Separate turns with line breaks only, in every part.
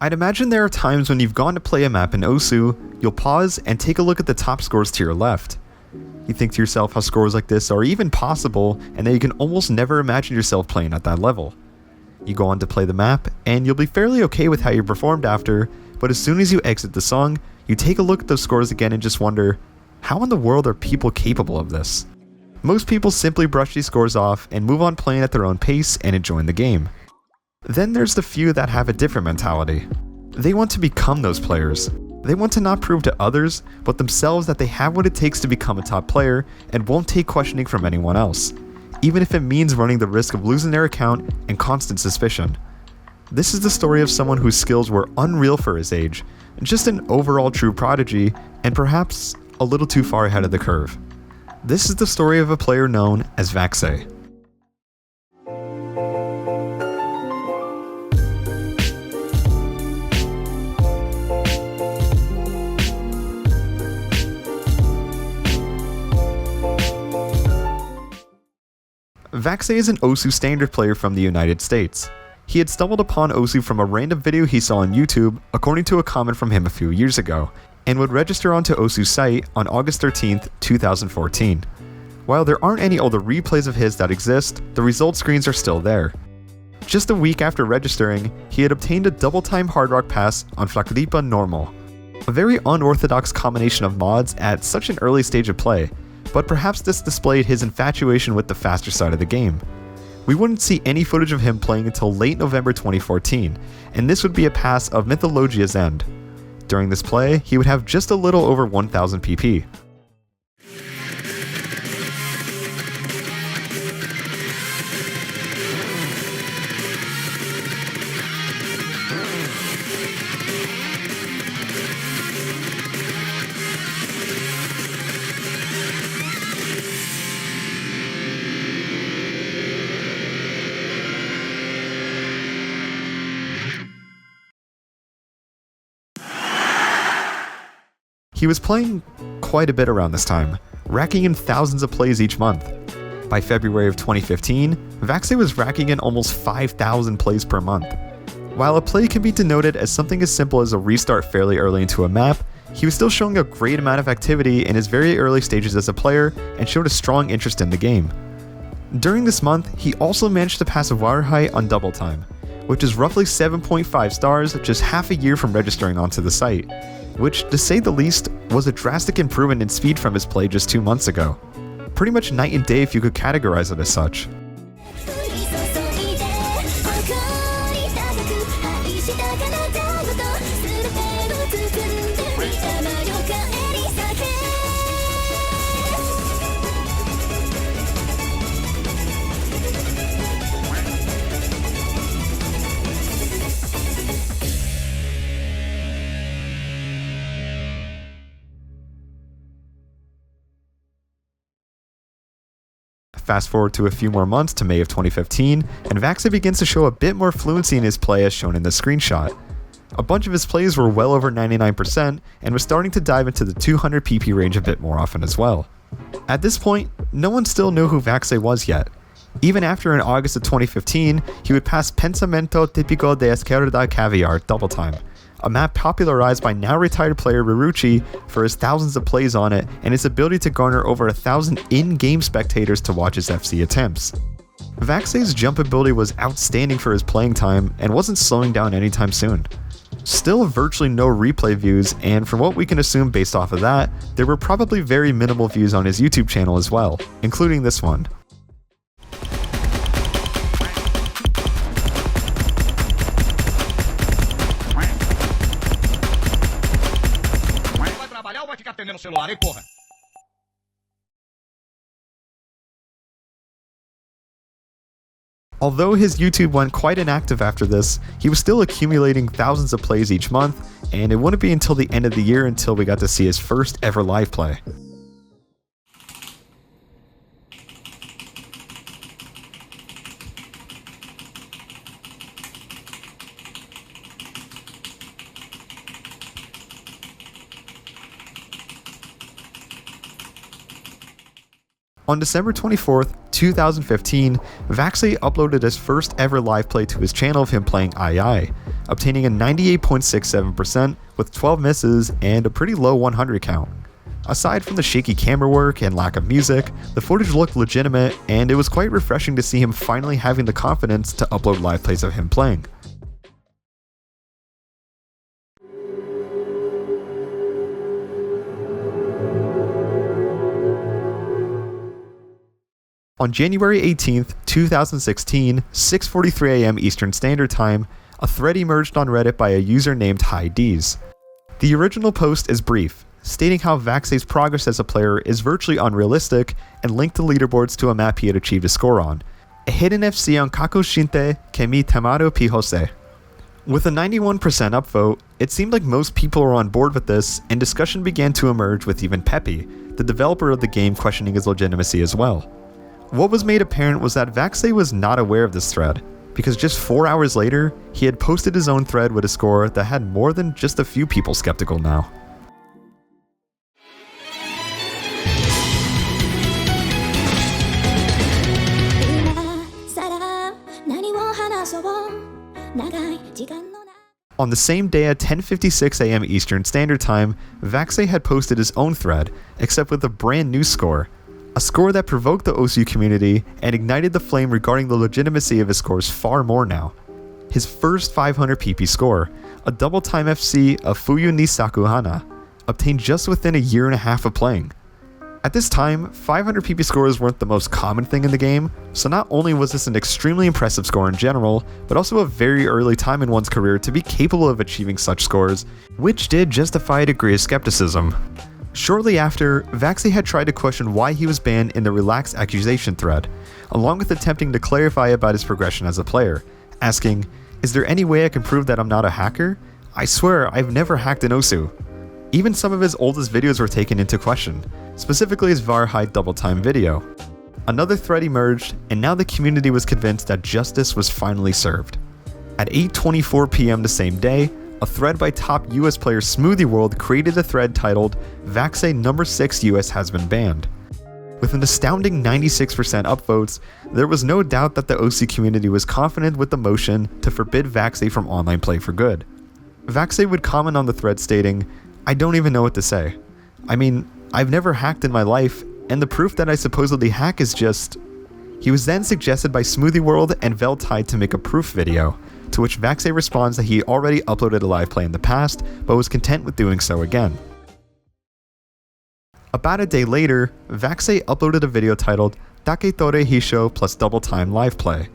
I'd imagine there are times when you've gone to play a map in Osu, you'll pause and take a look at the top scores to your left. You think to yourself how scores like this are even possible, and that you can almost never imagine yourself playing at that level. You go on to play the map, and you'll be fairly okay with how you performed after, but as soon as you exit the song, you take a look at those scores again and just wonder, how in the world are people capable of this? Most people simply brush these scores off and move on playing at their own pace and enjoying the game. Then there's the few that have a different mentality. They want to become those players. They want to not prove to others, but themselves that they have what it takes to become a top player and won't take questioning from anyone else, even if it means running the risk of losing their account and constant suspicion. This is the story of someone whose skills were unreal for his age, just an overall true prodigy, and perhaps a little too far ahead of the curve. This is the story of a player known as Vaxei. Vaxei is an Osu standard player from the United States. He had stumbled upon Osu from a random video he saw on YouTube, according to a comment from him a few years ago, and would register onto Osu's site on August 13th, 2014. While there aren't any older replays of his that exist, the result screens are still there. Just a week after registering, he had obtained a double-time Hard Rock pass on Flakripa Normal, a very unorthodox combination of mods at such an early stage of play, but perhaps this displayed his infatuation with the faster side of the game. We wouldn't see any footage of him playing until late November 2014, and this would be a pass of Mythologia's End. During this play, he would have just a little over 1000 PP. He was playing quite a bit around this time, racking in thousands of plays each month. By February of 2015, Vaxei was racking in almost 5,000 plays per month. While a play can be denoted as something as simple as a restart fairly early into a map, he was still showing a great amount of activity in his very early stages as a player and showed a strong interest in the game. During this month, he also managed to pass Vaxei on double time, which is roughly 7.5 stars just half a year from registering onto the site, which, to say the least, was a drastic improvement in speed from his play just 2 months ago. Pretty much night and day if you could categorize it as such. Fast forward to a few more months to May of 2015, and Vaxei begins to show a bit more fluency in his play as shown in the screenshot. A bunch of his plays were well over 99% and was starting to dive into the 200 PP range a bit more often as well. At this point, no one still knew who Vaxei was yet. Even after in August of 2015, he would pass Pensamento Tipico de Esquerda Caviar double time, a map popularized by now retired player Riruchi for his thousands of plays on it and his ability to garner over 1,000 in-game spectators to watch his FC attempts. Vaxei's jump ability was outstanding for his playing time and wasn't slowing down anytime soon. Still virtually no replay views, and from what we can assume based off of that, there were probably very minimal views on his YouTube channel as well, including this one. Although his YouTube went quite inactive after this, he was still accumulating thousands of plays each month, and it wouldn't be until the end of the year until we got to see his first ever live play. On December 24th, 2015, Vaxei uploaded his first ever live play to his channel of him playing II, obtaining a 98.67% with 12 misses and a pretty low 100 count. Aside from the shaky camera work and lack of music, the footage looked legitimate, and it was quite refreshing to see him finally having the confidence to upload live plays of him playing. On January 18th, 2016, 6:43 AM Eastern Standard Time, a thread emerged on Reddit by a user named Hiatus. The original post is brief, stating how Vaxei's progress as a player is virtually unrealistic and linked the leaderboards to a map he had achieved a score on, a hidden FC on Kakushinte Kemi Tamaru Pihose. With a 91% upvote, it seemed like most people were on board with this, and discussion began to emerge with even Pepe, the developer of the game, questioning his legitimacy as well. What was made apparent was that Vaxei was not aware of this thread, because just 4 hours later, he had posted his own thread with a score that had more than just a few people skeptical now. On the same day at 10:56 AM Eastern Standard Time, Vaxei had posted his own thread, except with a brand new score. A score that provoked the OSU community and ignited the flame regarding the legitimacy of his scores far more now. His first 500 PP score, a double-time FC of Fuyu ni Sakuhana, obtained just within a year and a half of playing. At this time, 500 PP scores weren't the most common thing in the game, so not only was this an extremely impressive score in general, but also a very early time in one's career to be capable of achieving such scores, which did justify a degree of skepticism. Shortly after, Vaxei had tried to question why he was banned in the Relax Accusation thread, along with attempting to clarify about his progression as a player, asking, "Is there any way I can prove that I'm not a hacker? I swear I've never hacked an OSU." Even some of his oldest videos were taken into question, specifically his Varhide double time video. Another thread emerged, and now the community was convinced that justice was finally served. At 8:24 PM the same day, a thread by top US player Smoothie World created a thread titled "Vaxei number 6 US has been banned." With an astounding 96% upvotes, there was no doubt that the OC community was confident with the motion to forbid Vaxei from online play for good. Vaxei would comment on the thread stating, "I don't even know what to say. I mean, I've never hacked in my life, and the proof that I supposedly hack is just..." He was then suggested by Smoothie World and Veltide to make a proof video, to which Vaxei responds that he already uploaded a live play in the past, but was content with doing so again. About a day later, Vaxei uploaded a video titled Taketore Hisho plus double time live play.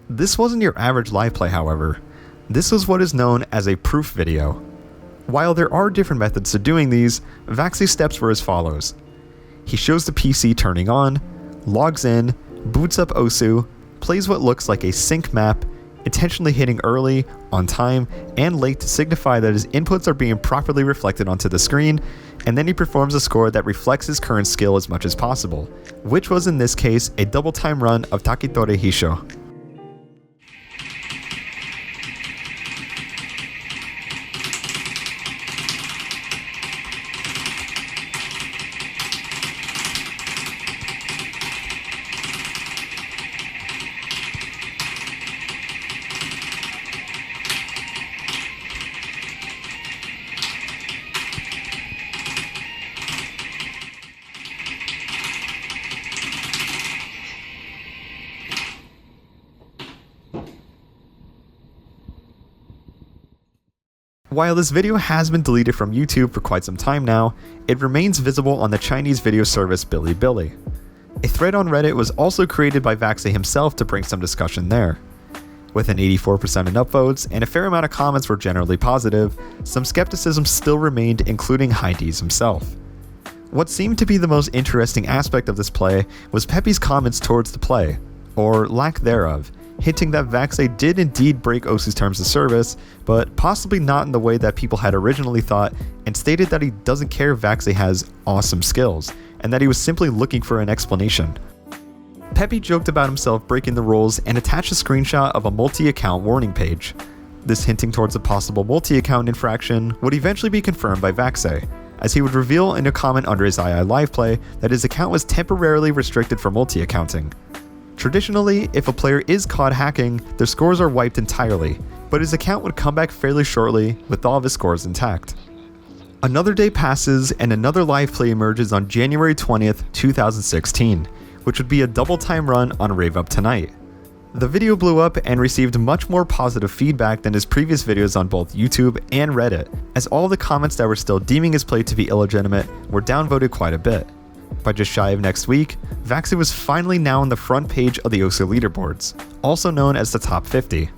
This wasn't your average live play, however. This was what is known as a proof video. While there are different methods to doing these, Vaxei's steps were as follows. He shows the PC turning on, logs in, boots up OSU, plays what looks like a sync map, intentionally hitting early, on time, and late to signify that his inputs are being properly reflected onto the screen, and then he performs a score that reflects his current skill as much as possible, which was in this case a double time run of Taketore Hisho. While this video has been deleted from YouTube for quite some time now, it remains visible on the Chinese video service Bilibili. A thread on Reddit was also created by Vaxei himself to bring some discussion there. With an 84% in upvotes and a fair amount of comments were generally positive, some skepticism still remained, including Hiatus himself. What seemed to be the most interesting aspect of this play was Pepe's comments towards the play, or lack thereof, hinting that Vaxei did indeed break OSU's terms of service, but possibly not in the way that people had originally thought, and stated that he doesn't care if Vaxei has awesome skills, and that he was simply looking for an explanation. Pepe joked about himself breaking the rules and attached a screenshot of a multi-account warning page. This hinting towards a possible multi-account infraction would eventually be confirmed by Vaxei, as he would reveal in a comment under his II live play that his account was temporarily restricted for multi-accounting. Traditionally, if a player is caught hacking, their scores are wiped entirely, but his account would come back fairly shortly with all of his scores intact. Another day passes and another live play emerges on January 20th, 2016, which would be a double time run on Rave Up Tonight. The video blew up and received much more positive feedback than his previous videos on both YouTube and Reddit, as all the comments that were still deeming his play to be illegitimate were downvoted quite a bit. By just shy of next week, Vaxei was finally now on the front page of the OSU leaderboards, also known as the top 50.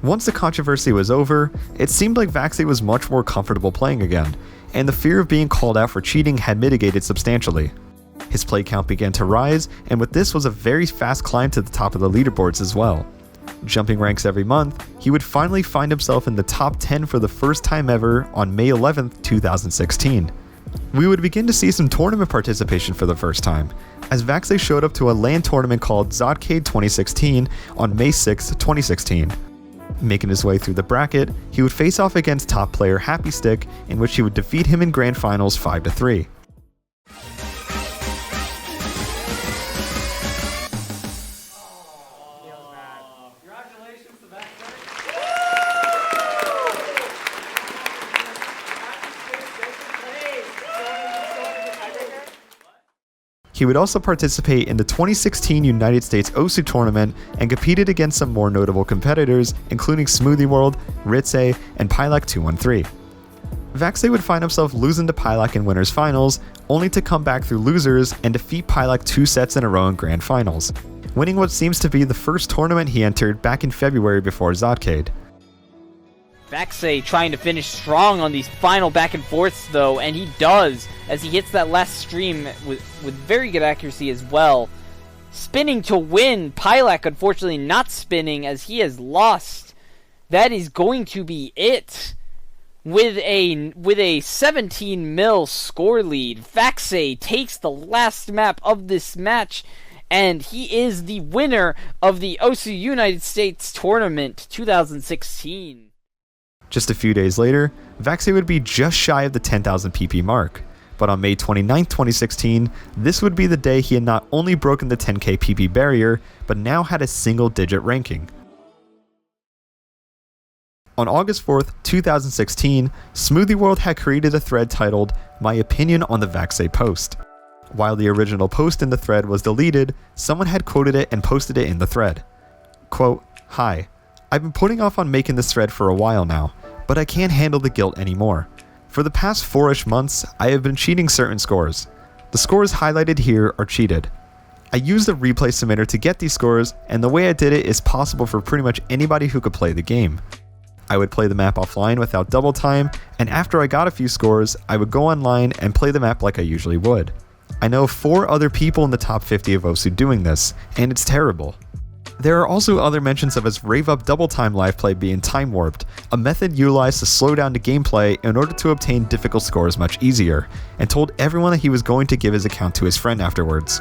Once the controversy was over, it seemed like Vaxei was much more comfortable playing again, and the fear of being called out for cheating had mitigated substantially. His play count began to rise, and with this was a very fast climb to the top of the leaderboards as well. Jumping ranks every month, he would finally find himself in the top 10 for the first time ever on May 11th, 2016. We would begin to see some tournament participation for the first time, as Vaxei showed up to a LAN tournament called Zodcade 2016 on May 6, 2016. Making his way through the bracket, he would face off against top player Happy Stick, in which he would defeat him in grand finals 5-3. He would also participate in the 2016 United States OSU tournament and competed against some more notable competitors, including Smoothie World, Vaxei, and Pilak213. Vaxei would find himself losing to Pilak in winners finals, only to come back through losers and defeat Pilak 2 sets in a row in grand finals, winning what seems to be the first tournament he entered back in February before Zodcade.
Vaxei trying to finish strong on these final back and forths though, and he does, as he hits that last stream with very good accuracy as well. Spinning to win, Pilak unfortunately not spinning as he has lost. That is going to be it. With a 17 mil score lead, Vaxei takes the last map of this match, and he is the winner of the OSU United States Tournament 2016.
Just a few days later, Vaxei would be just shy of the 10,000 PP mark, but on May 29, 2016, this would be the day he had not only broken the 10k PP barrier, but now had a single-digit ranking. On August 4th, 2016, Smoothie World had created a thread titled "My Opinion on the Vaxei Post." While the original post in the thread was deleted, someone had quoted it and posted it in the thread. Quote, "Hi, I've been putting off on making this thread for a while now, but I can't handle the guilt anymore. For the past 4-ish months, I have been cheating certain scores. The scores highlighted here are cheated. I used a replay submitter to get these scores, and the way I did it is possible for pretty much anybody who could play the game. I would play the map offline without double time, and after I got a few scores, I would go online and play the map like I usually would. I know 4 other people in the top 50 of OSU doing this, and it's terrible." There are also other mentions of his Rave Up double time live play being time warped, a method utilized to slow down the gameplay in order to obtain difficult scores much easier, and told everyone that he was going to give his account to his friend afterwards.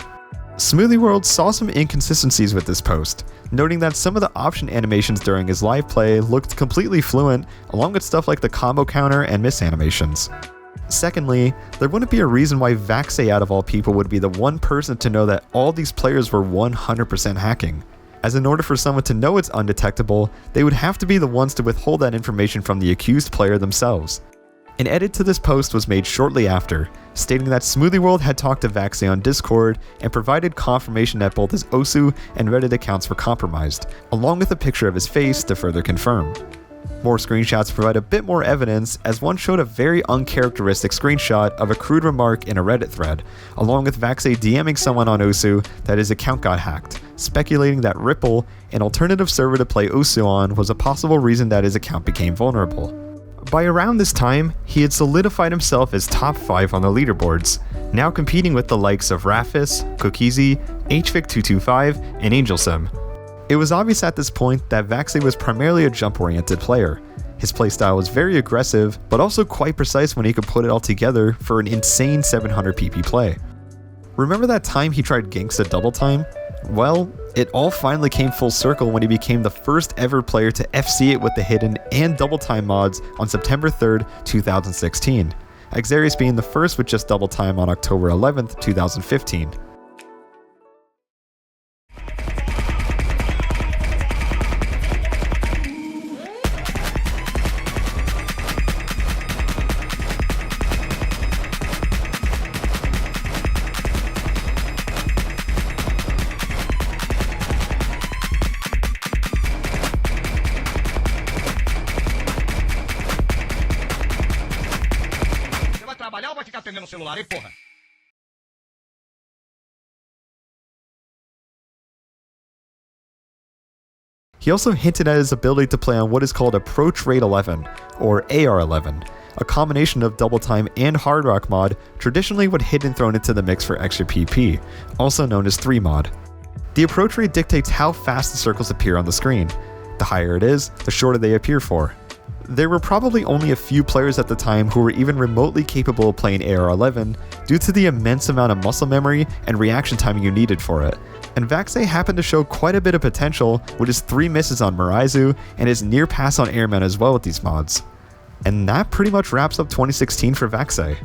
Smoothie World saw some inconsistencies with this post, noting that some of the option animations during his live play looked completely fluent, along with stuff like the combo counter and miss animations. Secondly, there wouldn't be a reason why Vaxei out of all people would be the one person to know that all these players were 100% hacking, as in order for someone to know it's undetectable, they would have to be the ones to withhold that information from the accused player themselves. An edit to this post was made shortly after, stating that Smoothie World had talked to Vaxei on Discord and provided confirmation that both his OSU and Reddit accounts were compromised, along with a picture of his face to further confirm. More screenshots provide a bit more evidence, as one showed a very uncharacteristic screenshot of a crude remark in a Reddit thread, along with Vaxei DMing someone on OSU that his account got hacked, speculating that Ripple, an alternative server to play OSU on, was a possible reason that his account became vulnerable. By around this time, he had solidified himself as top 5 on the leaderboards, now competing with the likes of Rafis, Cookiezi, HVic225, and AngelSim. It was obvious at this point that Vaxei was primarily a jump-oriented player. His playstyle was very aggressive, but also quite precise when he could put it all together for an insane 700 PP play. Remember that time he tried Gangsta double time? Well, it all finally came full circle when he became the first ever player to FC it with the hidden and double time mods on September 3rd, 2016, Xarius being the first with just double time on October 11th, 2015.
atendendo o celular, hein, porra?
He also hinted at his ability to play on what is called Approach Rate 11, or AR11, a combination of double time and hard rock mod, traditionally what Hidden thrown into the mix for extra PP, also known as 3 mod. The approach rate dictates how fast the circles appear on the screen. The higher it is, the shorter they appear for. There were probably only a few players at the time who were even remotely capable of playing AR11 due to the immense amount of muscle memory and reaction timing you needed for it. And Vaxei happened to show quite a bit of potential with his 3 misses on Miraizu and his near pass on Airman as well with these mods. And that pretty much wraps up 2016 for Vaxei.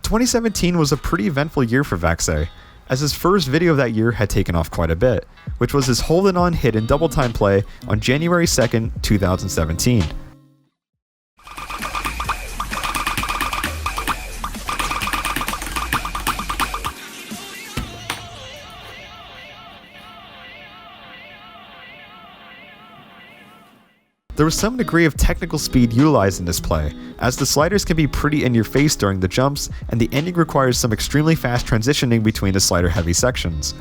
2017 was a pretty eventful year for Vaxei, as his first video of that year had taken off quite a bit, which was his Holding On Hidden double time play on January 2nd, 2017. There was some degree of technical speed utilized in this play, as the sliders can be pretty in your face during the jumps, and the ending requires some extremely fast transitioning between the slider heavy sections.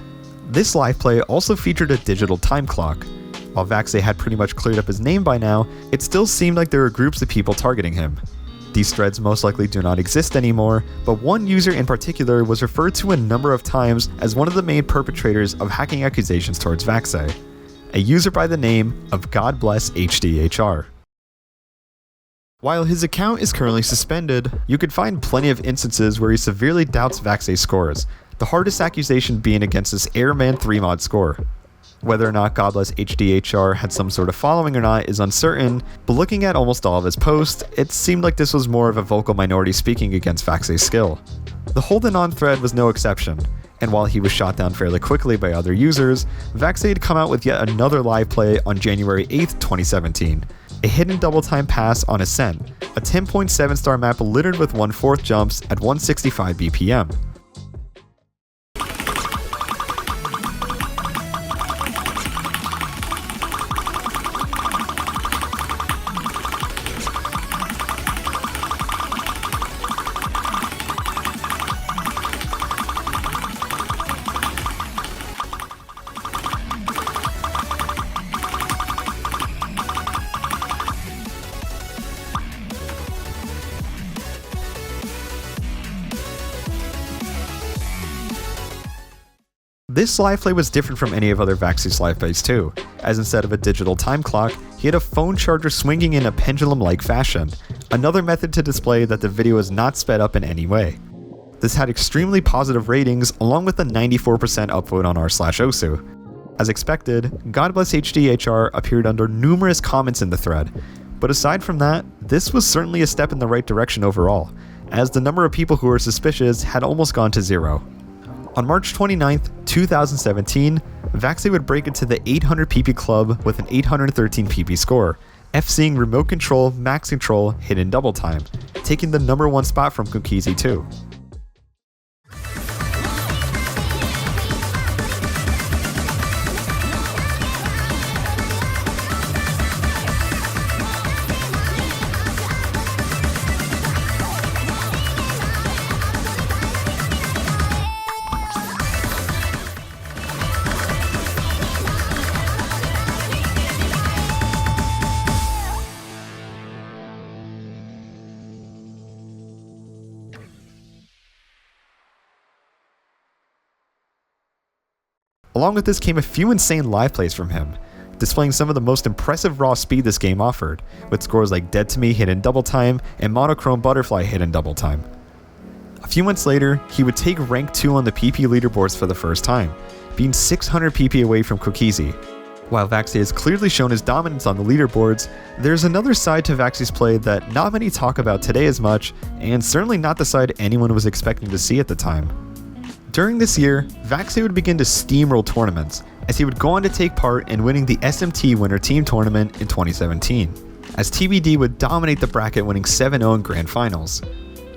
This live play also featured a digital time clock. While Vaxei had pretty much cleared up his name by now, it still seemed like there were groups of people targeting him. These threads most likely do not exist anymore, but one user in particular was referred to a number of times as one of the main perpetrators of hacking accusations towards Vaxei. A user by the name of God Bless HDHR. While his account is currently suspended, you could find plenty of instances where he severely doubts Vaxei's scores, the hardest accusation being against his Airman 3 mod score. Whether or not God Bless HDHR had some sort of following or not is uncertain, but looking at almost all of his posts, it seemed like this was more of a vocal minority speaking against Vaxei's skill. The Holding On thread was no exception, and while he was shot down fairly quickly by other users, Vaxei had come out with yet another live play on January 8th, 2017, a hidden double time pass on Ascent, a 10.7 star map littered with 1/4 jumps at 165 BPM. This live play was different from any of other Vaxei's live plays too, as instead of a digital time clock, he had a phone charger swinging in a pendulum-like fashion, another method to display that the video is not sped up in any way. This had extremely positive ratings along with a 94% upvote on r/osu. As expected, God Bless HDHR appeared under numerous comments in the thread, but aside from that, this was certainly a step in the right direction overall, as the number of people who were suspicious had almost gone to 0. On March 29th, 2017, Vaxei would break into the 800 PP club with an 813 PP score, FCing Remote Control Max Control Hidden Double Time, taking the #1 spot from Kukizi too. Along with this came a few insane live plays from him, displaying some of the most impressive raw speed this game offered, with scores like Dead to Me Hidden Double Time and Monochrome Butterfly Hidden Double Time. A few months later, he would take rank 2 on the PP leaderboards for the first time, being 600 PP away from Kukizi. While Vaxei has clearly shown his dominance on the leaderboards, there's another side to Vaxei's play that not many talk about today as much, and certainly not the side anyone was expecting to see at the time. During this year, Vaxei would begin to steamroll tournaments, as he would go on to take part in winning the SMT Winter Team Tournament in 2017, as TBD would dominate the bracket, winning 7-0 in Grand Finals.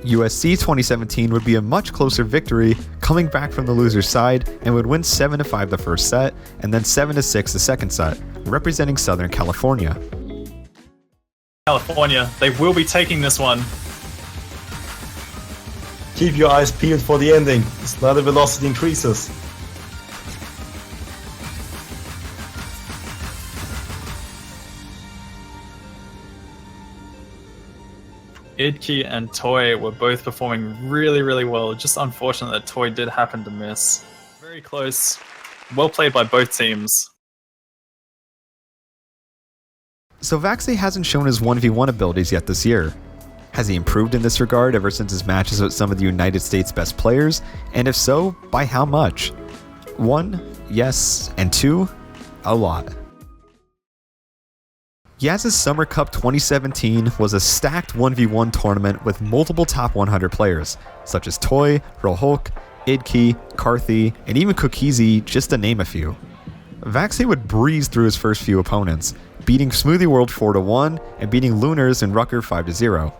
USC 2017 would be a much closer victory, coming back from the loser's side, and would win 7-5 the first set, and then 7-6 the second set, representing Southern California.
California, they will be taking this one.
Keep your eyes peeled for the ending. Slider velocity increases.
Idke and Toy were both performing really well. Just unfortunate that Toy did happen to miss. Very close. Well played by both teams.
So Vaxei hasn't shown his 1v1 abilities yet this year. Has he improved in this regard ever since his matches with some of the United States' best players? And if so, by how much? 1, yes, and 2, a lot. Yaz's Summer Cup 2017 was a stacked 1v1 tournament with multiple top 100 players, such as Toy, Rohulk, Idke, Karthi, and even Cookiezi, just to name a few. Vaxei would breeze through his first few opponents, beating Smoothie World 4-1 and beating Lunars and Rucker 5-0.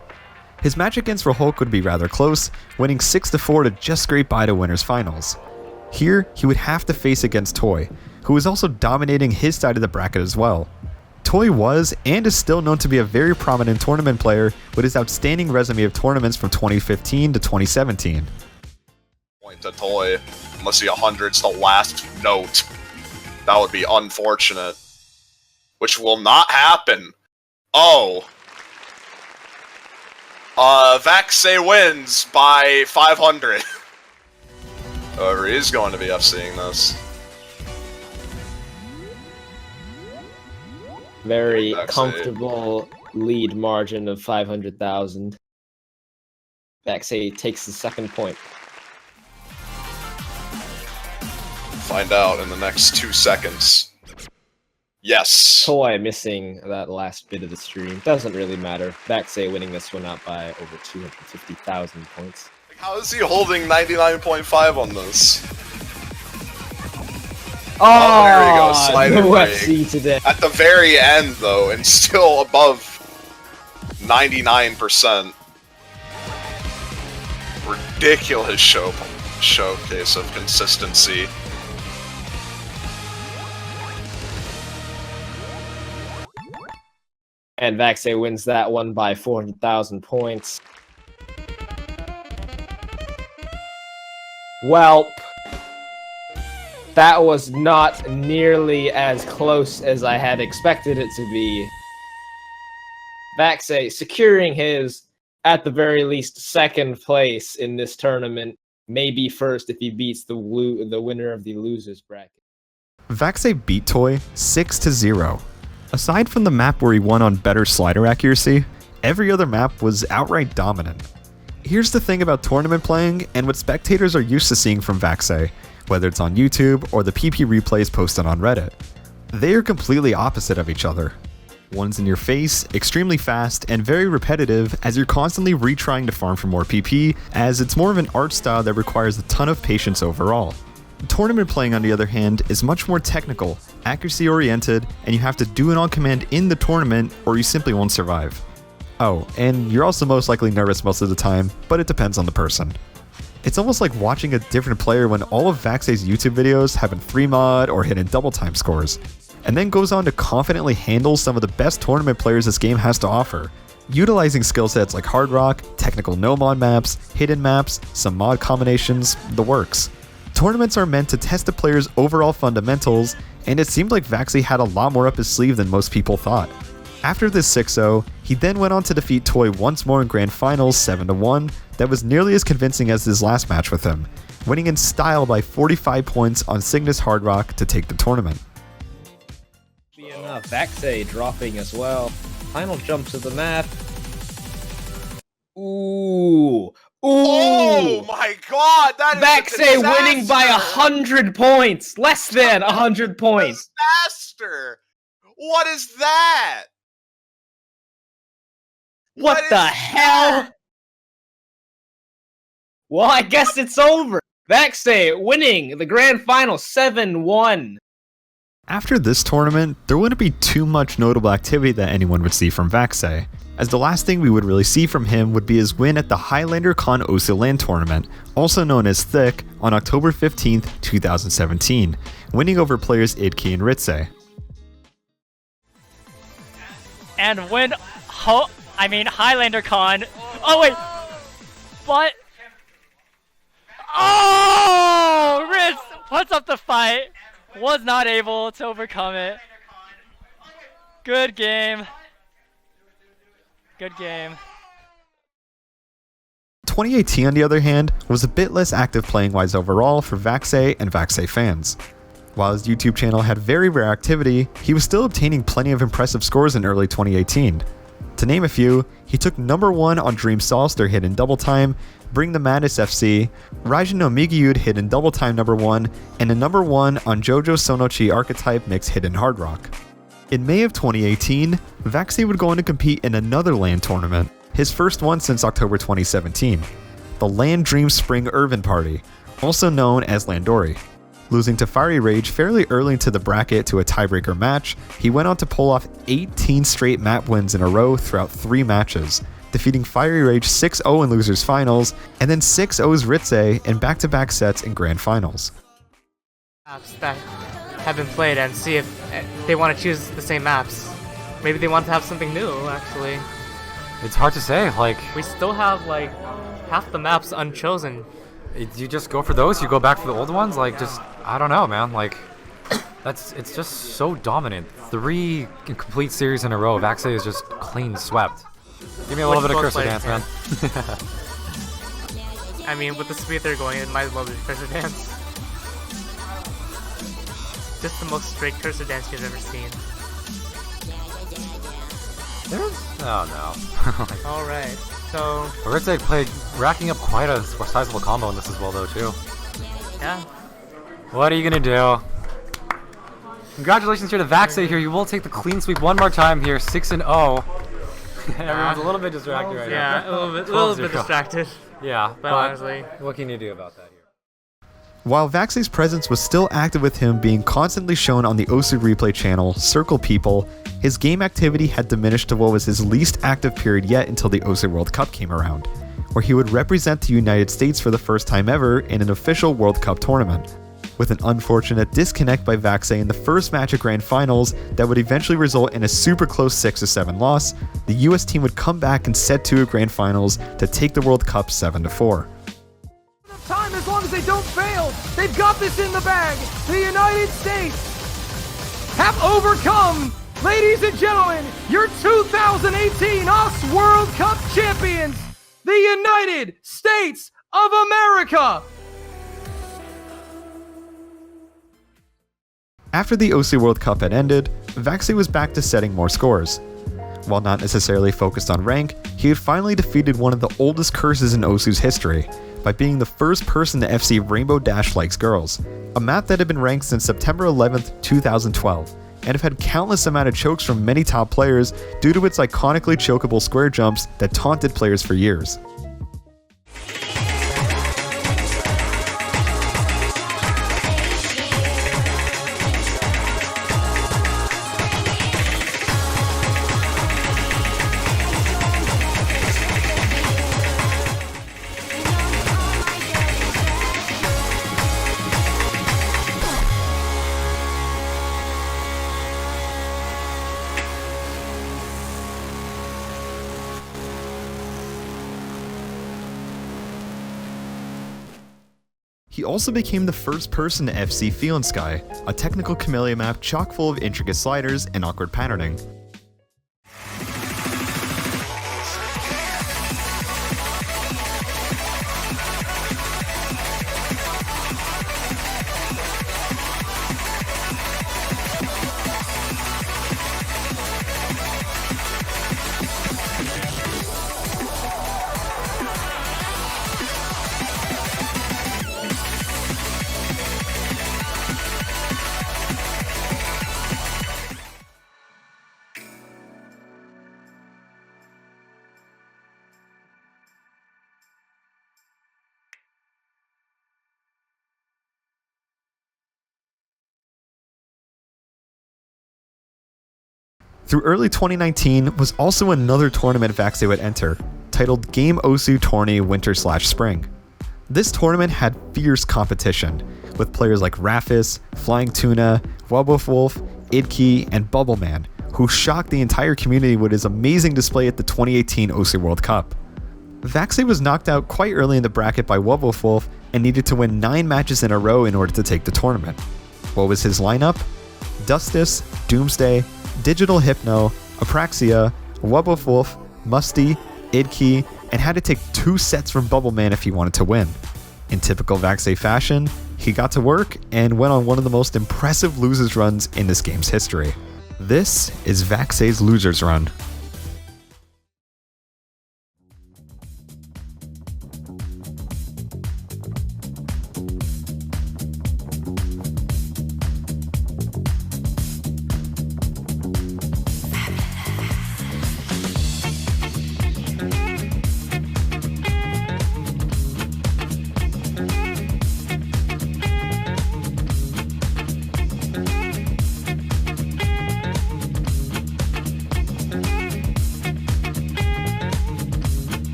His match against Rohulk would be rather close, winning 6-4 to just scrape by to winners finals. Here, he would have to face against Toy, who was also dominating his side of the bracket as well. Toy was and is still known to be a very prominent tournament player with his outstanding resume of tournaments from 2015 to 2017.
Point to Toy, unless he 100's the last note. That would be unfortunate. Which will not happen. Oh. Vaxei wins by 500. However, he is going to be FCing this.
Very comfortable lead margin of 500,000. Vaxei takes the second point.
Find out in the next 2 seconds. Yes.
Toy missing that last bit of the stream. Doesn't really matter. Vaxei winning this one out by over 250,000 points.
How is he holding 99.5 on this?
Oh,
there you go. Slider
no
break.
FC today.
At the very end, though, and still above 99%. Ridiculous showcase of consistency.
And Vaxei wins that one by 400,000 points. Welp. That was not nearly as close as I had expected it to be. Vaxei securing his, at the very least, second place in this tournament. Maybe first if he beats the winner of the losers bracket.
Vaxei beat Toy 6-0. Aside from the map where he won on better slider accuracy, every other map was outright dominant. Here's the thing about tournament playing and what spectators are used to seeing from Vaxei, whether it's on YouTube or the PP replays posted on Reddit. They are completely opposite of each other. One's in your face, extremely fast, and very repetitive as you're constantly retrying to farm for more PP, as it's more of an art style that requires a ton of patience overall. Tournament playing, on the other hand, is much more technical, accuracy oriented, and you have to do it on command in the tournament or you simply won't survive. Oh, and you're also most likely nervous most of the time, but it depends on the person. It's almost like watching a different player when all of Vaxei's YouTube videos have been 3-mod or hidden double time scores, and then goes on to confidently handle some of the best tournament players this game has to offer, utilizing skill sets like hard rock, technical no-mod maps, hidden maps, some mod combinations, the works. Tournaments are meant to test a player's overall fundamentals, and it seemed like Vaxei had a lot more up his sleeve than most people thought. After this 6-0, he then went on to defeat Toy once more in Grand Finals 7-1 that was nearly as convincing as his last match with him, winning in style by 45 points on Cygnus Hard Rock to take the tournament.
Vaxei dropping as well. Final jump to the map. Ooh. Ooh!
Oh my my god, that is
Vaxei
a
winning by
disaster!
100 points! Less than 100 points!
Disaster! What is that?
What
is
the hell?
that?
Well, I guess it's over. Vaxei winning the grand final 7-1.
After this tournament, there wouldn't be too much notable activity that anyone would see from Vaxei, as the last thing we would really see from him would be his win at the Highlander Con Osu LAN tournament, also known as Thick, on October 15th, 2017, winning over players Idki and Ritsei.
And win Highlander Con. Oh wait, but Ritz puts up the fight. Was not able to overcome it. Good game. Good game.
2018, on the other hand, was a bit less active playing-wise overall for Vaxei and Vaxei fans. While his YouTube channel had very rare activity, he was still obtaining plenty of impressive scores in early 2018. To name a few, he took number 1 on Dream Solster hidden double time, Bring the Madness FC, Raijin no Migiyud hidden double time number 1, and a number 1 on JoJo Sonochi Archetype Mix hidden hard rock. In May of 2018, Vaxei would go on to compete in another LAN tournament, his first one since October 2017, the LAN Dream Spring Irvin Party, also known as Landori. Losing to Fiery Rage fairly early into the bracket to a tiebreaker match, he went on to pull off 18 straight map wins in a row throughout 3 matches, defeating Fiery Rage 6-0 in losers finals, and then 6-0's Ritsei in back-to-back sets in grand finals.
Maps that have been played and see if they want to choose the same maps. Maybe they want to have something new, actually.
It's hard to say, like...
We still have, like, half the maps unchosen.
You just go for those, you go back for the old ones, like, just... I don't know, man, like... It's just so dominant. 3 complete series in a row, Vaxei is just clean swept. Give me a little bit of cursor dance, man.
I mean, with the speed they're going, it might as well be cursor dance. Just the most straight cursor dance you've ever seen.
Oh no.
Alright, so...
Ritsei played, racking up quite a sizable combo in this as well, though, too.
Yeah.
What are you gonna do? Congratulations here to Vaxei here. You will take the clean sweep one more time here, 6-0. Everyone's a little bit distracted right now.
Yeah, a little bit distracted.
Yeah,
but honestly,
what can you do about that here?
While Vaxei's presence was still active with him being constantly shown on the Osu replay channel, Circle People, his game activity had diminished to what was his least active period yet until the Osu World Cup came around, where he would represent the United States for the first time ever in an official World Cup tournament. With an unfortunate disconnect by Vaxei in the first match of Grand Finals that would eventually result in a super close 6-7 loss, the US team would come back in set 2 of Grand Finals to take the World Cup 7-4.
Time as long as they don't fail. They've got this in the bag. The United States have overcome, ladies and gentlemen, your 2018 OS World Cup champions, the United States of America.
After the Osu World Cup had ended, Vaxei was back to setting more scores. While not necessarily focused on rank, he had finally defeated one of the oldest curses in Osu's history, by being the first person to FC Rainbow Dash Likes Girls, a map that had been ranked since September 11th, 2012, and have had countless amount of chokes from many top players due to its iconically chokeable square jumps that taunted players for years. He also became the first person to FC Feelin' Sky, a technical camellia map chock full of intricate sliders and awkward patterning. Through early 2019 was also another tournament Vaxei would enter, titled Game Osu Tourney Winter/Spring. This tournament had fierce competition, with players like Rafis, Flying Tuna, Wubwolf, Idkey, and Bubbleman, who shocked the entire community with his amazing display at the 2018 Osu World Cup. Vaxei was knocked out quite early in the bracket by Wubwolf and needed to win 9 matches in a row in order to take the tournament. What was his lineup? Dustus, Doomsday, Digital Hypno, Apraxia, Wubwolf, Musty, Idkey, and had to take 2 sets from Bubbleman if he wanted to win. In typical Vaxei fashion, he got to work and went on one of the most impressive losers runs in this game's history. This is Vaxei's losers run.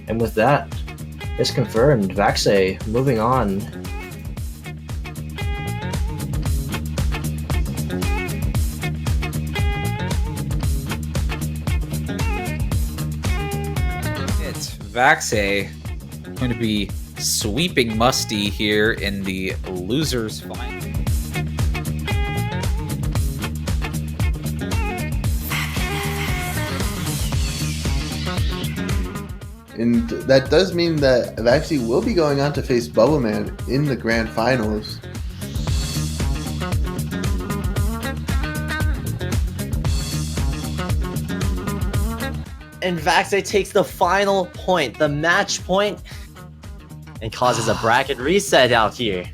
And with that, it's confirmed. Vaxei moving on.
It's Vaxei going to be sweeping Musty here in the losers final.
And that does mean that Vaxei will be going on to face Bubbleman in the grand finals.
And Vaxei takes the final point, the match point, and causes a bracket reset out here.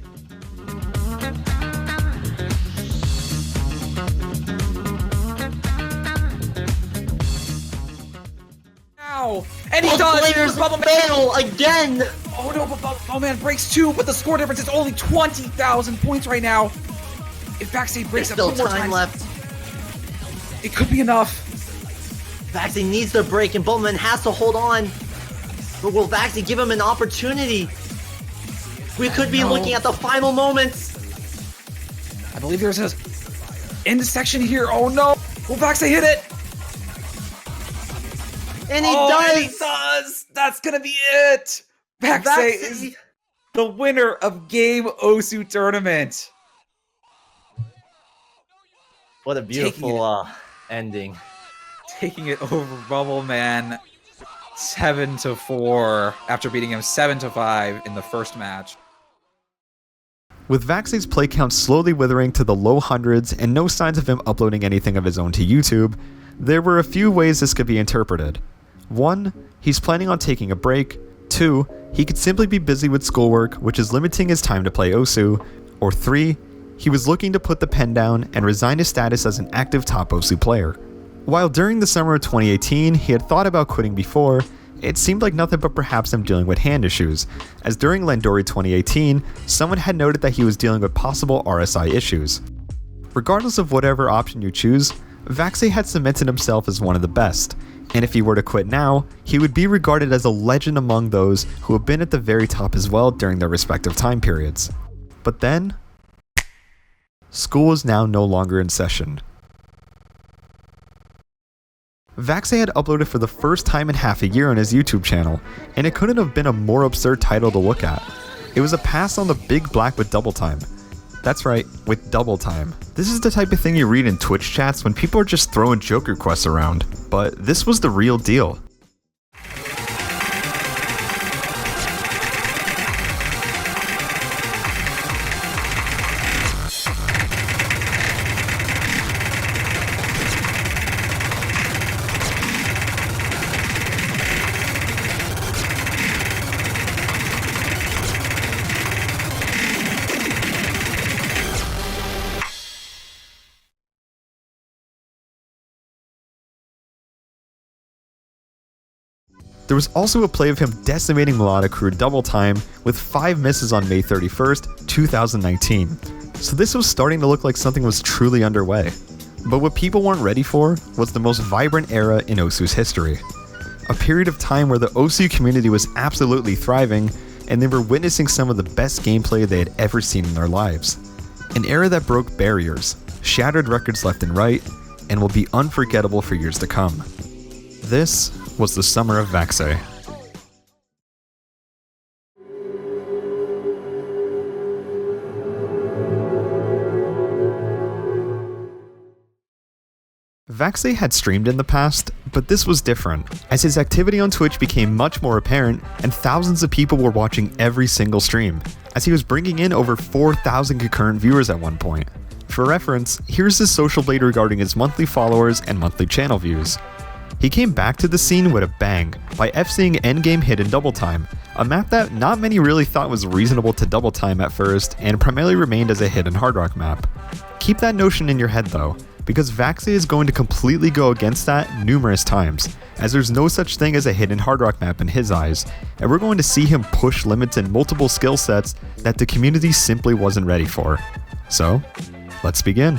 And he
Both
does!
players fail again!
Oh no, but Bubbleman breaks 2, but the score difference is only 20,000 points right now. If Vaxei breaks
There's
up
still
2 more
time
times,
left.
it could be enough.
Vaxei needs the break and Bubbleman has to hold on. But will Vaxei give him an opportunity? We could be looking at the final moments.
I believe there's a end section here. Oh no! Will Vaxei hit it?
And he does!
And he does! That's gonna be it! Vaxei is the winner of Game Osu Tournament.
What a beautiful ending.
Taking it over Bubbleman 7-4 after beating him 7-5 in the first match.
With Vaxei's play count slowly withering to the low hundreds and no signs of him uploading anything of his own to YouTube, there were a few ways this could be interpreted. 1. He's planning on taking a break. 2. He could simply be busy with schoolwork, which is limiting his time to play Osu. Or 3. He was looking to put the pen down and resign his status as an active top Osu player. While during the summer of 2018 he had thought about quitting before, it seemed like nothing but perhaps him dealing with hand issues, as during Landori 2018, someone had noted that he was dealing with possible RSI issues. Regardless of whatever option you choose, Vaxei had cemented himself as one of the best, and if he were to quit now, he would be regarded as a legend among those who have been at the very top as well during their respective time periods. But then, school was now no longer in session. Vaxei had uploaded for the first time in half a year on his YouTube channel, and it couldn't have been a more absurd title to look at. It was a pass on the big black with double time. That's right, with double time. This is the type of thing you read in Twitch chats when people are just throwing joke requests around, but this was the real deal. There was also a play of him decimating Melodic Crew double time with 5 misses on May 31st, 2019. So this was starting to look like something was truly underway. But what people weren't ready for was the most vibrant era in Osu's history. A period of time where the Osu community was absolutely thriving, and they were witnessing some of the best gameplay they had ever seen in their lives. An era that broke barriers, shattered records left and right, and will be unforgettable for years to come. This was the summer of Vaxei. Vaxei had streamed in the past, but this was different, as his activity on Twitch became much more apparent and thousands of people were watching every single stream, as he was bringing in over 4,000 concurrent viewers at one point. For reference, here's his social blade regarding his monthly followers and monthly channel views. He came back to the scene with a bang by FCing endgame hidden double time, a map that not many really thought was reasonable to double time at first and primarily remained as a hidden hard rock map. Keep that notion in your head though, because Vaxei is going to completely go against that numerous times, as there's no such thing as a hidden hard rock map in his eyes, and we're going to see him push limits in multiple skill sets that the community simply wasn't ready for. So, let's begin.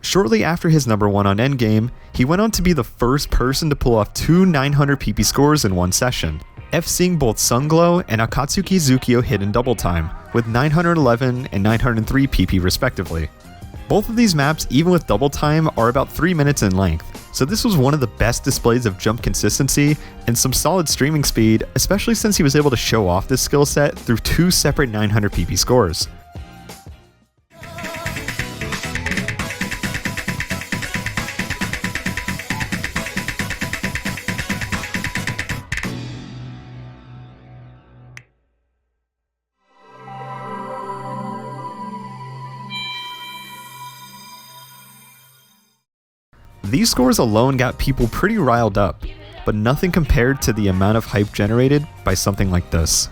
Shortly after his number 1 on endgame, he went on to be the first person to pull off 2 900 PP scores in one session, FCing both Sunglow and Akatsuki Zukio hidden double time, with 911 and 903 PP respectively. Both of these maps, even with double time, are about 3 minutes in length, so this was one of the best displays of jump consistency and some solid streaming speed, especially since he was able to show off this skill set through 2 separate 900 PP scores. These scores alone got people pretty riled up, but nothing compared to the amount of hype generated by something like this.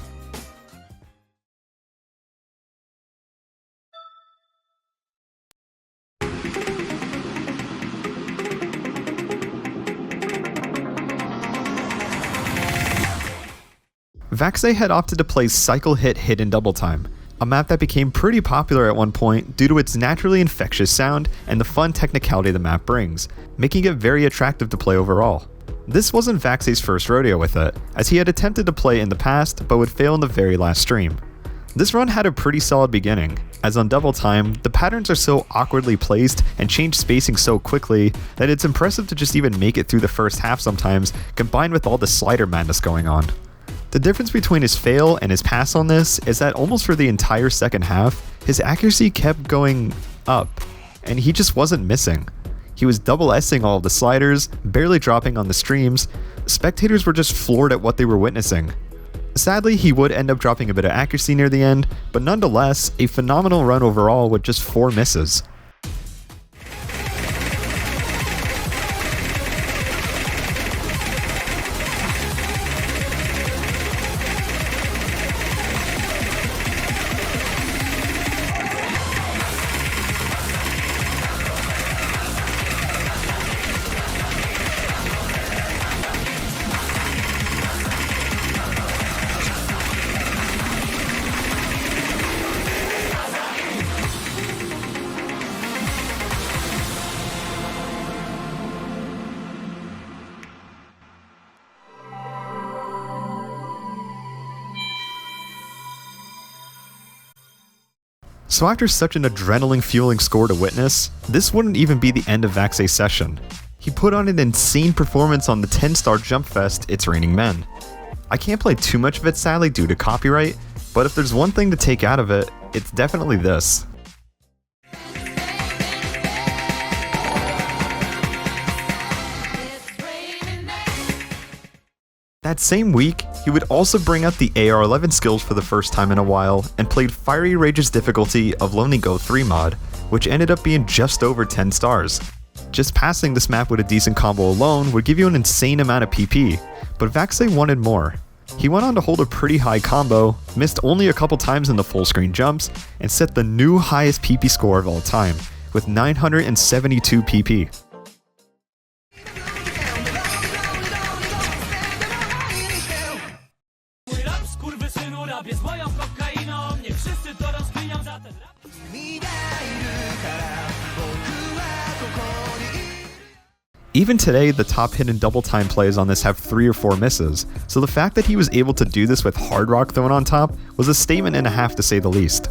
Vaxei had opted to play Cycle Hit Hidden Double Time, a map that became pretty popular at one point due to its naturally infectious sound and the fun technicality the map brings, making it very attractive to play overall. This wasn't Vaxei's first rodeo with it, as he had attempted to play in the past but would fail in the very last stream. This run had a pretty solid beginning, as on double time, the patterns are so awkwardly placed and change spacing so quickly that it's impressive to just even make it through the first half sometimes, combined with all the slider madness going on. The difference between his fail and his pass on this is that almost for the entire second half, his accuracy kept going up, and he just wasn't missing. He was double S-ing all of the sliders, barely dropping on the streams. Spectators were just floored at what they were witnessing. Sadly, he would end up dropping a bit of accuracy near the end, but nonetheless, a phenomenal run overall with just 4 misses. So after such an adrenaline-fueling score to witness, this wouldn't even be the end of Vaxei's session. He put on an insane performance on the 10-star Jump Fest, It's Raining Men. I can't play too much of it sadly due to copyright, but if there's one thing to take out of it, it's definitely this. That same week, he would also bring out the AR-11 skills for the first time in a while, and played Fiery Rage's difficulty of Lonely Go 3 mod, which ended up being just over 10 stars. Just passing this map with a decent combo alone would give you an insane amount of PP, but Vaxei wanted more. He went on to hold a pretty high combo, missed only a couple times in the full screen jumps, and set the new highest PP score of all time, with 972 PP. Even today, the top hidden double time plays on this have 3 or 4 misses, so the fact that he was able to do this with Hard Rock thrown on top was a statement and a half to say the least.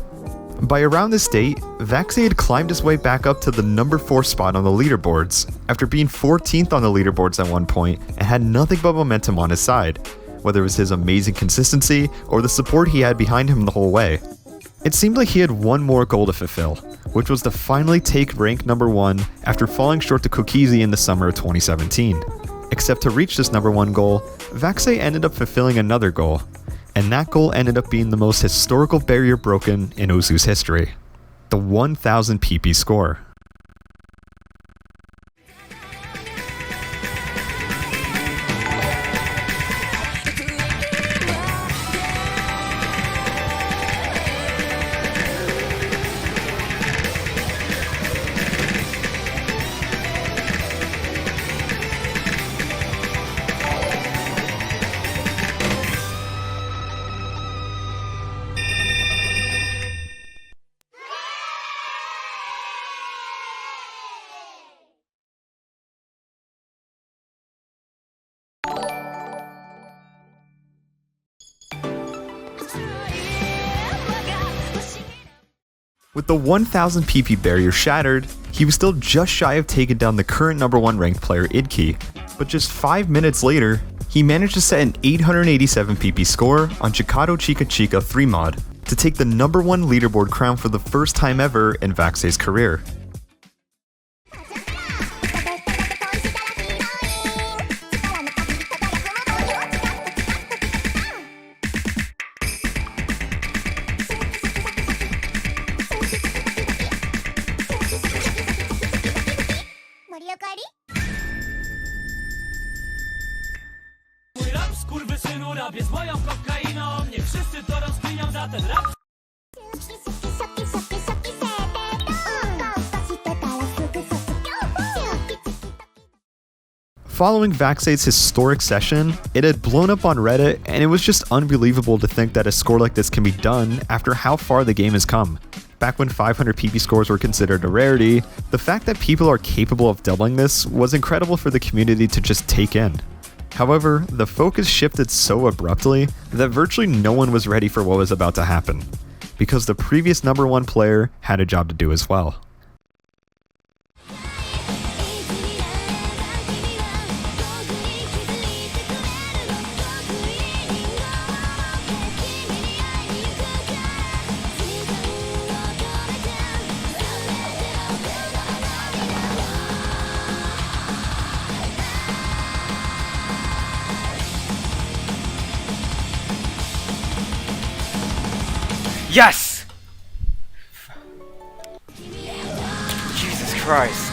By around this date, Vaxei had climbed his way back up to the number 4 spot on the leaderboards, after being 14th on the leaderboards at one point and had nothing but momentum on his side, whether it was his amazing consistency or the support he had behind him the whole way. It seemed like he had one more goal to fulfill, which was to finally take rank number 1 after falling short to Kokizi in the summer of 2017. Except to reach this number 1 goal, Vaxei ended up fulfilling another goal, and that goal ended up being the most historical barrier broken in Osu's history, the 1000 PP score. With the 1000 PP barrier shattered, he was still just shy of taking down the current number 1 ranked player Idki, but just 5 minutes later, he managed to set an 887 PP score on Chikado Chika Chika 3 mod to take the number 1 leaderboard crown for the first time ever in Vaxei's career. Following Vaxei's historic session, it had blown up on Reddit, and it was just unbelievable to think that a score like this can be done after how far the game has come. Back when 500 PP scores were considered a rarity, the fact that people are capable of doubling this was incredible for the community to just take in. However, the focus shifted so abruptly that virtually no one was ready for what was about to happen, because the previous number 1 player had a job to do as well.
Yes! Jesus Christ.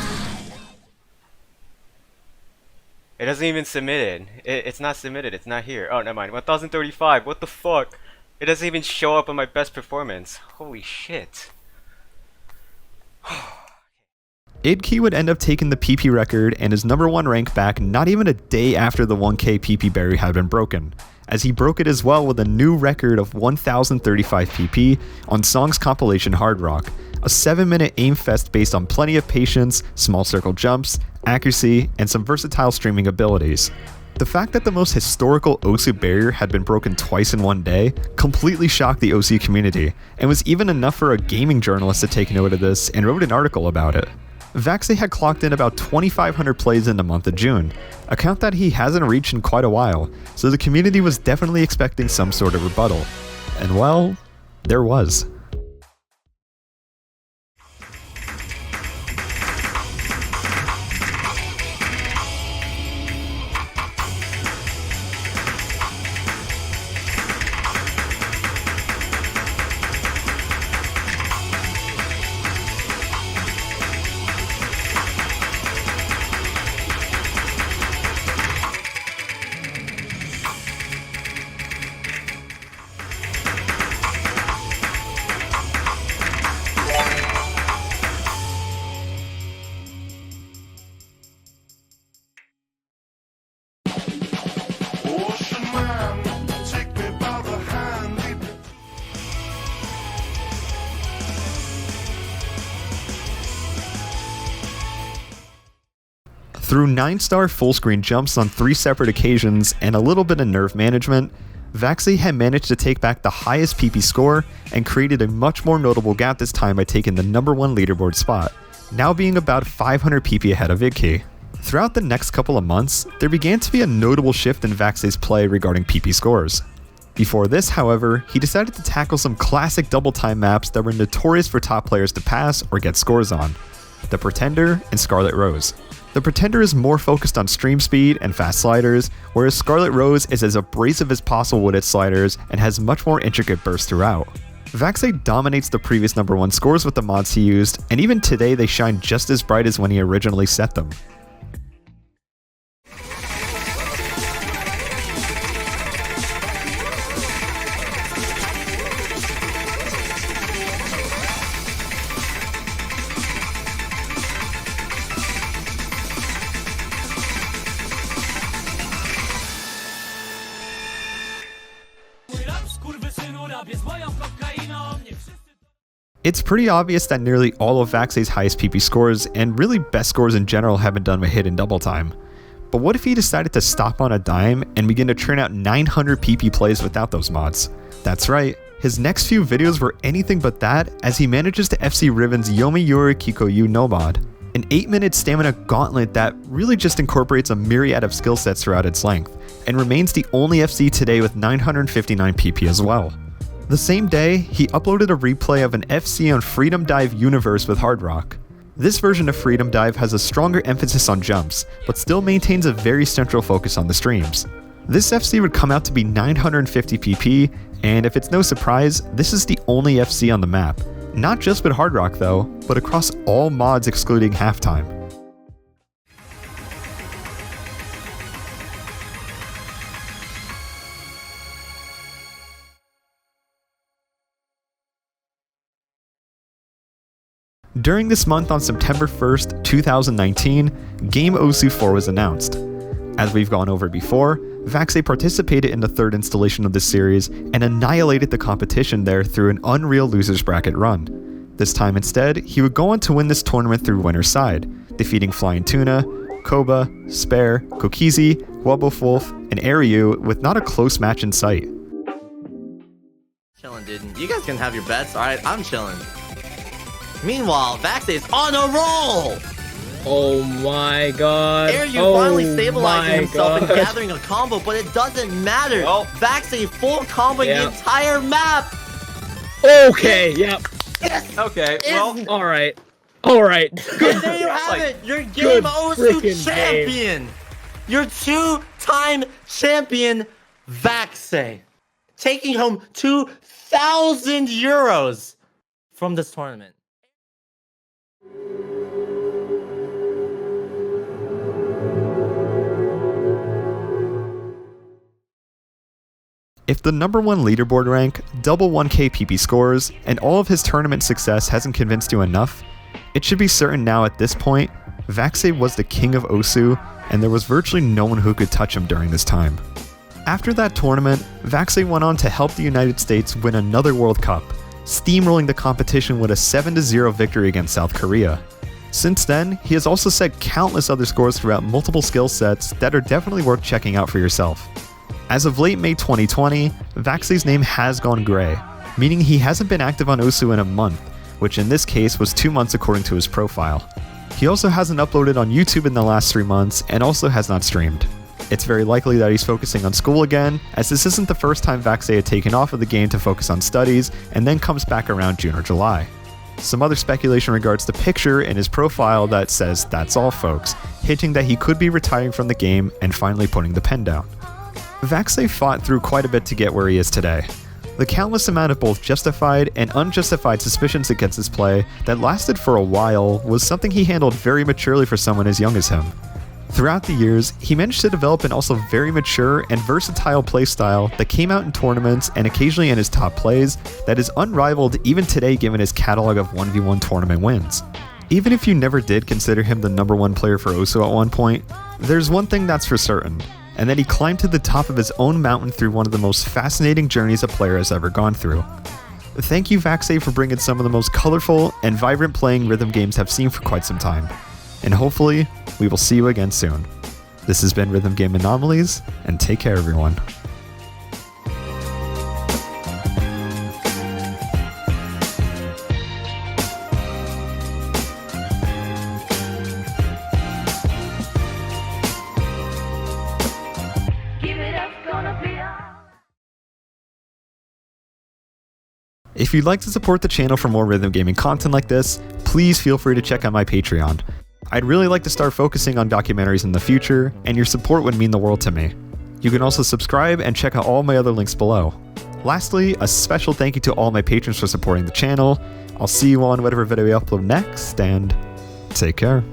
It doesn't even submit it. It's not submitted. It's not here. Oh, never mind. 1035. What the fuck? It doesn't even show up on my best performance. Holy shit.
Idki would end up taking the PP record and his number 1 rank back not even a day after the 1k PP barrier had been broken, as he broke it as well with a new record of 1035 PP on Song's compilation Hard Rock, a 7-minute aim fest based on plenty of patience, small circle jumps, accuracy, and some versatile streaming abilities. The fact that the most historical Osu barrier had been broken twice in one day completely shocked the Osu community, and was even enough for a gaming journalist to take note of this and wrote an article about it. Vaxei had clocked in about 2,500 plays in the month of June, a count that he hasn't reached in quite a while, so the community was definitely expecting some sort of rebuttal. And well, there was. Through 9-star full-screen jumps on 3 separate occasions and a little bit of nerve management, Vaxei had managed to take back the highest PP score and created a much more notable gap this time by taking the #1 leaderboard spot, now being about 500 PP ahead of Idki. Throughout the next couple of months, there began to be a notable shift in Vaxei's play regarding PP scores. Before this, however, he decided to tackle some classic double time maps that were notorious for top players to pass or get scores on: the Pretender and Scarlet Rose. The Pretender is more focused on stream speed and fast sliders, whereas Scarlet Rose is as abrasive as possible with its sliders and has much more intricate bursts throughout. Vaxei dominates the previous #1 scores with the mods he used, and even today they shine just as bright as when he originally set them. It's pretty obvious that nearly all of Vaxei's highest PP scores, and really best scores in general, have been done with hidden double time. But what if he decided to stop on a dime and begin to churn out 900 PP plays without those mods? That's right, his next few videos were anything but that, as he manages to FC Riven's Yomiuri Kikoyu no mod, an 8-minute stamina gauntlet that really just incorporates a myriad of skill sets throughout its length, and remains the only FC today with 959 PP as well. The same day, he uploaded a replay of an FC on Freedom Dive Universe with Hard Rock. This version of Freedom Dive has a stronger emphasis on jumps, but still maintains a very central focus on the streams. This FC would come out to be 950 PP, and if it's no surprise, this is the only FC on the map. Not just with Hard Rock though, but across all mods excluding Halftime. During this month on September 1st, 2019, Game Osu 4 was announced. As we've gone over before, Vaxei participated in the 3rd installation of this series and annihilated the competition there through an unreal losers bracket run. This time instead, he would go on to win this tournament through winner's side, defeating Flying Tuna, Koba, Spare, Kokizi, Wubblewolf, and Ariu with not a close match in sight.
Chillin', dude. You guys can have your bets, alright? I'm chilling. Meanwhile, Vaxei is on a roll!
Oh my god.
Ariu finally stabilizing himself and gathering a combo, but it doesn't matter. Well, Vaxei full comboing the entire map!
Okay, yep.
Yes!
Okay, well,
alright. Alright.
And there you have it! Your Game Osu champion! Your 2-time champion, Vaxei. Taking home 2,000 euros from this tournament.
If the #1 leaderboard rank, double 1k PP scores, and all of his tournament success hasn't convinced you enough, it should be certain now at this point, Vaxei was the king of Osu, and there was virtually no one who could touch him during this time. After that tournament, Vaxei went on to help the United States win another World Cup, steamrolling the competition with a 7-0 victory against South Korea. Since then, he has also set countless other scores throughout multiple skill sets that are definitely worth checking out for yourself. As of late May 2020, Vaxei's name has gone gray, meaning he hasn't been active on Osu in a month, which in this case was 2 months according to his profile. He also hasn't uploaded on YouTube in the last 3 months and also has not streamed. It's very likely that he's focusing on school again, as this isn't the first time Vaxei had taken off of the game to focus on studies and then comes back around June or July. Some other speculation regards the picture in his profile that says "that's all folks," hinting that he could be retiring from the game and finally putting the pen down. Vaxei fought through quite a bit to get where he is today. The countless amount of both justified and unjustified suspicions against his play that lasted for a while was something he handled very maturely for someone as young as him. Throughout the years, he managed to develop an also very mature and versatile playstyle that came out in tournaments and occasionally in his top plays that is unrivaled even today given his catalog of 1v1 tournament wins. Even if you never did consider him the #1 player for Osu at one point, there's one thing that's for certain, and that he climbed to the top of his own mountain through one of the most fascinating journeys a player has ever gone through. Thank you, Vaxei, for bringing some of the most colorful and vibrant playing rhythm games I've seen for quite some time. and hopefully, we will see you again soon. This has been Rhythm Game Anomalies, and take care everyone. If you'd like to support the channel for more rhythm gaming content like this, please feel free to check out my Patreon. I'd really like to start focusing on documentaries in the future, and your support would mean the world to me. You can also subscribe and check out all my other links below. Lastly, a special thank you to all my patrons for supporting the channel. I'll see you on whatever video we upload next, and take care.